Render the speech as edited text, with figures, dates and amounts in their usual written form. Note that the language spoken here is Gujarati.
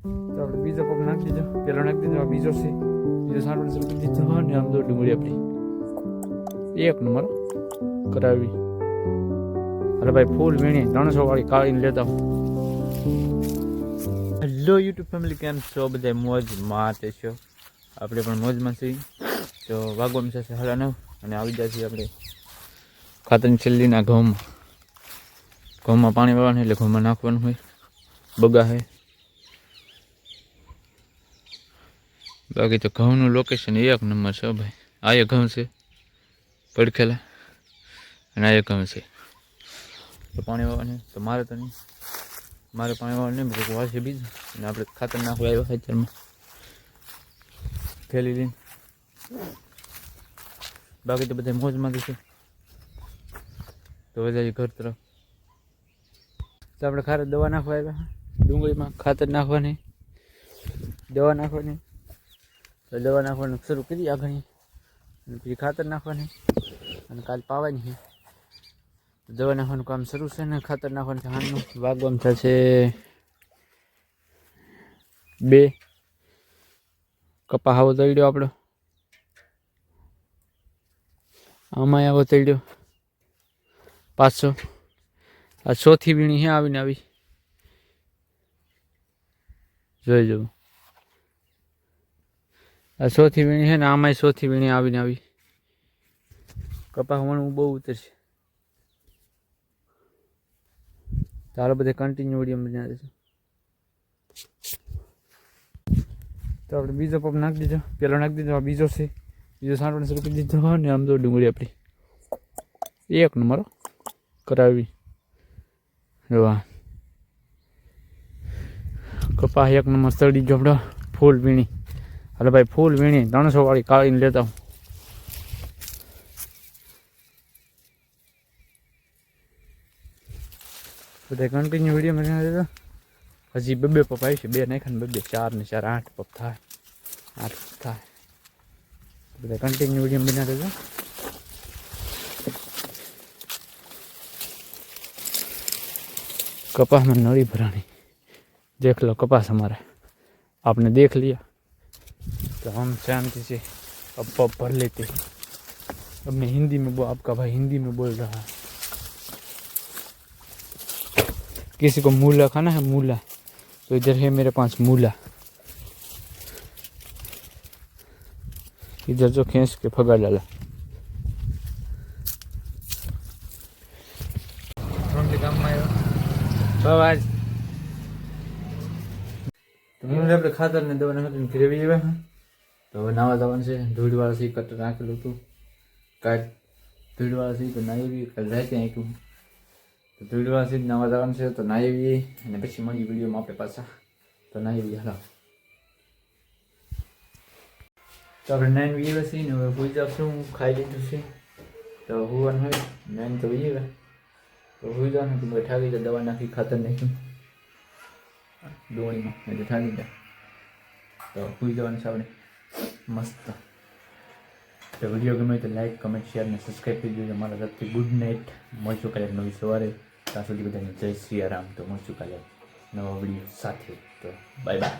તો આપણે બીજો પગ નાખી દીધો, પેલો નાખી દીધો, બીજો છે, બીજો સાંડવાનો શરૂ કરી દીધો. અને આમ તો ડુંગળી આપણી એક નંબર કરાવી. અરે ભાઈ ફૂલ વીણી 300 વાળી કાઢીને લેતા હું. હેલો યુટ્યુબ ફેમિલી, કેમ છો બધા? મોજમાં તે છો, આપણે પણ મોજમાં છીએ. તો વાગવામાં છે 9:30 અને આવી જાય છે આપણે ખાતરની છેલ્લીના ઘઉંમાં પાણી વાળવાનું, એટલે ઘઉંમાં નાખવાનું હોય. બગા હે બાકી તો ઘઉંનું લોકેશન એક નંબર છે ભાઈ. આ એ ઘઉં છે પડખેલા અને આ એ ઘઉં છે. તો પાણી વાળવાનું તો મારે તો નહીં, મારે પાણી વાળવાનું નહીં, બધું વાળશે બીજું. અને આપણે ખાતર નાખવા આવ્યા ખેતરમાં થેલી લઈને. બાકી તો બધા મોજમાંથી છે. તો બધા ઘર તરફ તો આપણે ખાતર દવા નાખવા આવ્યા. ડુંગળીમાં ખાતર નાખવાની, દવા નાખવાની. તો દવા નાખવાનું શરૂ કરી આગળ, અને પછી ખાતર નાખવાની અને કાલ પાવાની છે. દવા નાખવાનું કામ શરૂ છે ને ખાતર નાખવાનું છે. હાલનું વાગવામાં થશે 2. કપા આવો તળ્યો આપણો, આમાં આવો તળ્યો 500. આ 100થી વીણી હે આવીને આવી, જોઈ જવું. આ 100થી વીણી છે ને આમાંય 100થી વીણી આવીને આવી. કપા વણવું બહુ ઉતરશે. ચાલો બધે કન્ટિન્યુ વિડીયો બનાવે છે. તો આપણે બીજો પગ નાખી દીધો, પેલો નાખી દીધો, આ બીજો છે, બીજો સાંડવાનો શરૂ કરી દીધો. અને આમ તો ડુંગળી આપણી એક નંબર કરાવી. વાહ, કપા એક નંબર સડી ગયો આપણો ફૂલ વીણી. હાલો ભાઈ ફૂલ વીણી 300 વાળી કાઢીને લેતા હું. બધા કન્ટિન્યુ વિડીયો બનાવી દેતો. હજી 2 પપ આવી છે, 2 નાખ્યા ને 2 4 ને 4 8 પપ થાય, 8 થાય. બધા કન્ટિન્યુ વિડીયો બનાવી દેતો. कपास में नड़ी भरानी, देख लो कपास हमारा, आपने देख लिया तो हम शांति से अब पप भर लेते हैं. अब मैं हिंदी में आपका भाई हिंदी में बोल रहा है. किसी को मूला खाना है, मूला, तो इधर है मेरे पास मूला. इधर जो खींच के फगा डाला. आज આપણે ખાતર ને દવા નાખીને ગ્રેવી આવ્યા. તો હવે નાવા જવાનું છે. ધૂળવાળા સી કટર નાખેલું હતું, કાંઈ ધૂળવાળા સી તો નાહી કાલ રાતે નાખ્યું. તો ધૂળવાળા સી નાવા જવાનું છે. તો નાહી અને પછી મળી વિડીયોમાં આપણે પાછા. તો નાહી હાલો. તો આપણે 9 વીએ છીએ ને હવે હોઈ જશું. ખાઈ લીધું છે તો હોવાનું હોય 9 તો વીએ. તો હોઈ જવાનું કે ઠાકી જાય. દવા નાખી, ખાતર નાખ્યું ડોળીમાં એટલે ઠાકી જાય. તો હોઈ જવાનું છે આપણે મસ્ત. તો વિડીયો ગમે તો લાઈક, કમેન્ટ, શેર અને સબસ્ક્રાઈબ કરી દેજો. મારા તરફથી ગુડ નાઇટ. મળશું કાલે નવી સવારે. ત્યાં સુધી બધાને જય શ્રી રામ. તો મળશું કાલે નવા વિડીયો સાથે. તો બાય બાય.